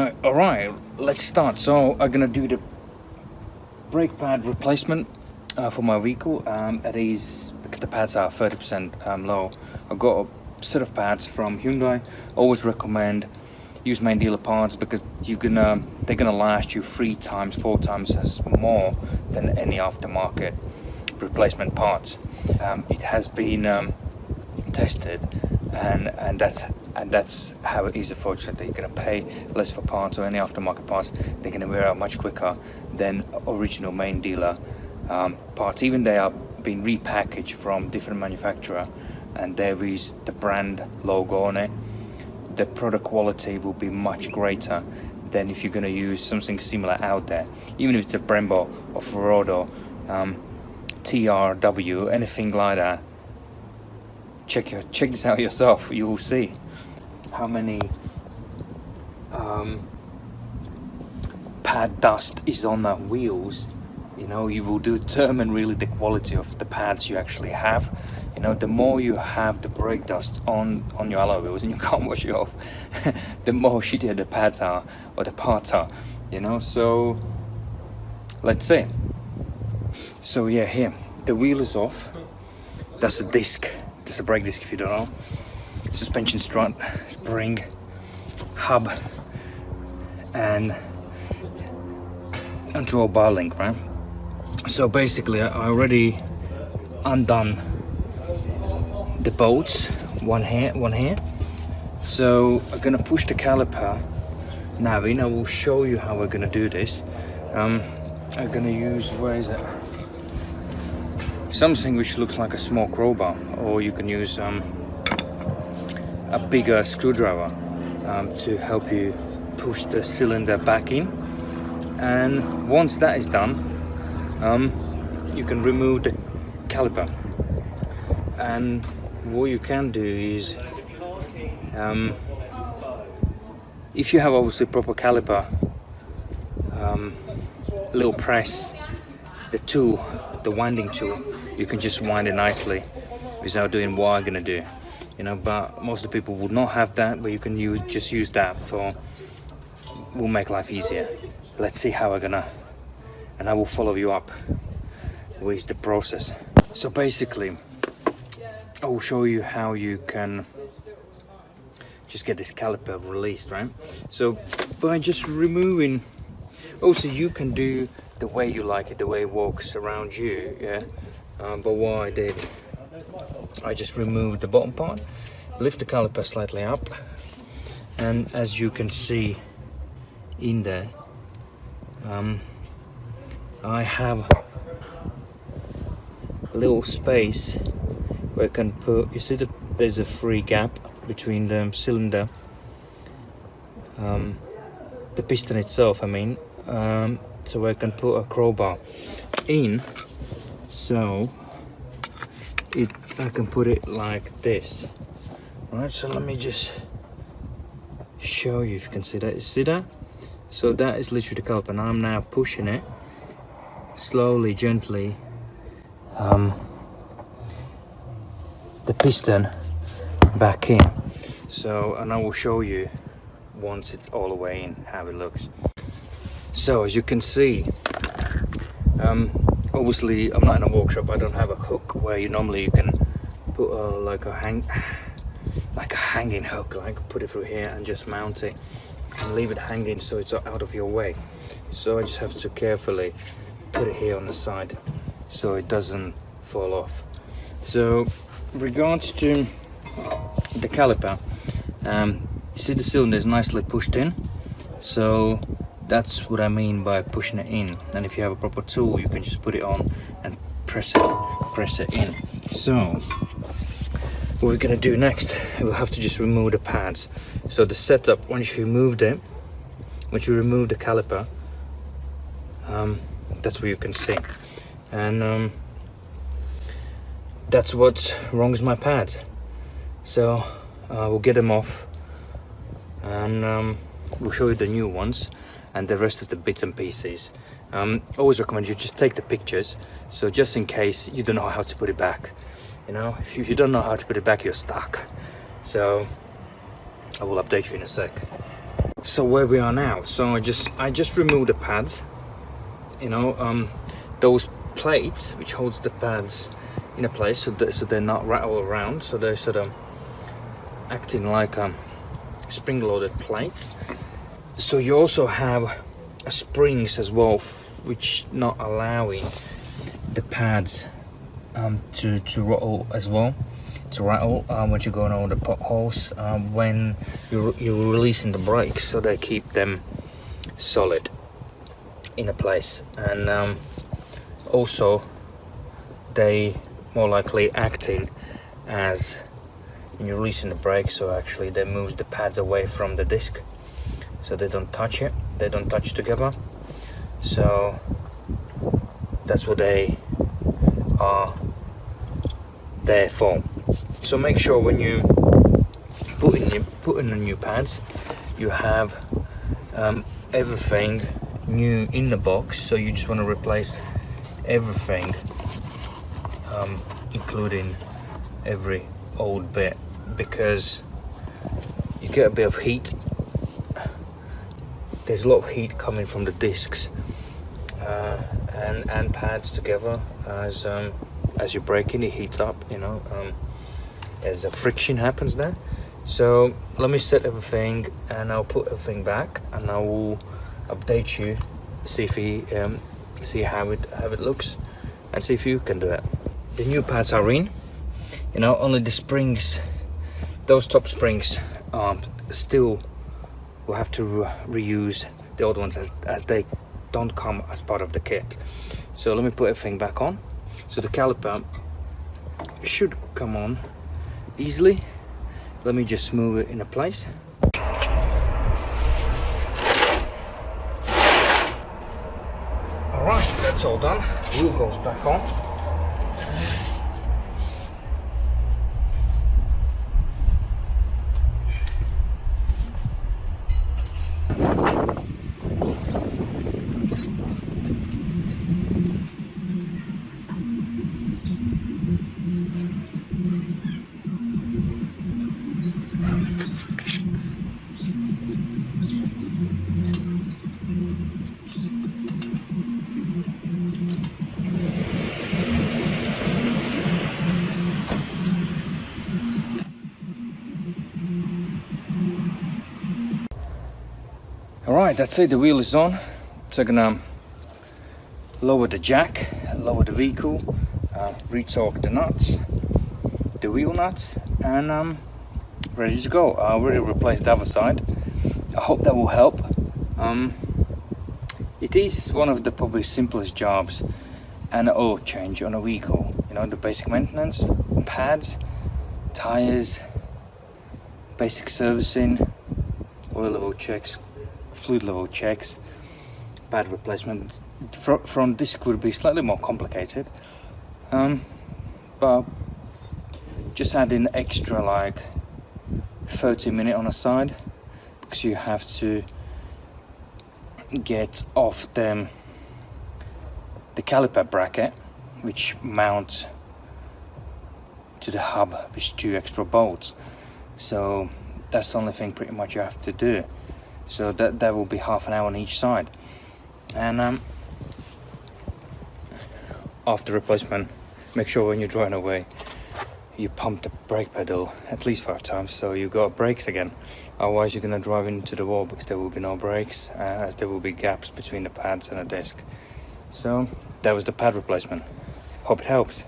Alright, let's start. So I'm gonna do the brake pad replacement for my vehicle. It is because the pads are 30% low. I've got a set of pads from Hyundai. Always recommend use main dealer parts because they're gonna last you 3 times, 4 times as more than any aftermarket replacement parts. It has been tested, and that's how it is. Unfortunately, you're gonna pay less for parts or any aftermarket parts. They're gonna wear out much quicker than original main dealer parts. Even they are being repackaged from different manufacturer, and there is the brand logo on it. The product quality will be much greater than if you're gonna use something similar out there. Even if it's a Brembo or Ferrado, TRW, anything like that. Check this out yourself. You will see how many pad dust is on the wheels. You know, you will determine really the quality of the pads you actually have. You know, the more you have the brake dust on your alloy wheels and you can't wash it off, the more shittier the pads are or the parts are. You know, so let's see. So yeah, here the wheel is off. That's a disc. That's a brake disc if you don't know. Suspension strut, spring, hub, and draw bar link, right? So basically I already undone the bolts, one here. So I'm gonna push the caliper now in. I will show you how we're gonna do this. I'm gonna use, where is it? Something which looks like a small crowbar, or you can use a bigger screwdriver to help you push the cylinder back in. And once that is done, you can remove the caliper. And what you can do is, if you have obviously proper caliper, little press, the tool, the winding tool, you can just wind it nicely without doing what I'm gonna do. You know, but most of the people would not have that, but you can just use that will make life easier. Let's see how we're gonna, and I will follow you up with the process. So basically I will show you how you can just get this caliper released, right? So by just removing, also you can do the way you like it, the way it walks around you, yeah. But what I did, I just removed the bottom part, lift the caliper slightly up, and as you can see in there, I have a little space where I can put, you see there's a free gap between the cylinder, the piston itself, I mean, so I can put a crowbar in, so I can put it like this. Right, so let me just show you if you can see that. You see that? So that is literally the caliper, and I'm now pushing it slowly, gently, the piston back in. So, and I will show you once it's all the way in how it looks. So as you can see, obviously I'm not in a workshop. I don't have a hook where you can put like a hanging hook, like put it through here and just mount it and leave it hanging so it's out of your way. So I just have to carefully put it here on the side so it doesn't fall off. So regards to the caliper, you see the cylinder is nicely pushed in, so that's what I mean by pushing it in. And if you have a proper tool, you can just put it on and press it in. So what we're gonna do next, we'll have to just remove the pads. So the setup, once you remove the caliper, that's what you can see. And that's what's wrong with my pads. So we'll get them off, and we'll show you the new ones and the rest of the bits and pieces. Always recommend you just take the pictures, so just in case you don't know how to put it back. You know, if you don't know how to put it back, you're stuck. So I will update you in a sec. So where we are now, so I just removed the pads, you know, those plates which holds the pads in a place, so they're not rattle around, so they're sort of acting like spring-loaded plates. So you also have springs as well, which not allowing the pads to rattle as well, when you're going over the potholes when you're releasing the brakes, so they keep them solid in a place. And also they more likely acting as when you're releasing the brakes, so actually they move the pads away from the disc so they don't touch it, they don't touch together. So that's what they are there for. So make sure when you put in the new pads, you have everything new in the box. So you just want to replace everything, including every old bit, because you get a bit of heat. There's a lot of heat coming from the discs and pads together as you're braking. It heats up, you know, as a friction happens there. So let me set everything and I'll put everything back and I will update you, see how it looks and see if you can do it. The new pads are in, you know, only the springs, those top springs still will have to reuse the old ones as they don't come as part of the kit. So let me put everything back on. So the caliper should come on easily. Let me just move it in place. Alright, that's all done. Wheel goes back on. Alright, that's it, the wheel is on. So I'm gonna lower the jack, lower the vehicle, retorque the nuts, the wheel nuts, and I'm ready to go. I already replaced the other side. I hope that will help. It is one of the probably simplest jobs and an oil change on a vehicle. You know, the basic maintenance, pads, tires, basic servicing, oil level checks, fluid level checks, pad replacement. Front disc would be slightly more complicated, but just add in extra like 30 minutes on a side, because you have to get off the caliper bracket which mounts to the hub with 2 extra bolts. So that's the only thing pretty much you have to do. So that will be half an hour on each side. And after replacement, make sure when you're driving away you pump the brake pedal at least 5 times so you got brakes again. Otherwise you're gonna drive into the wall because there will be no brakes, as there will be gaps between the pads and the disc. So that was the pad replacement. Hope it helps.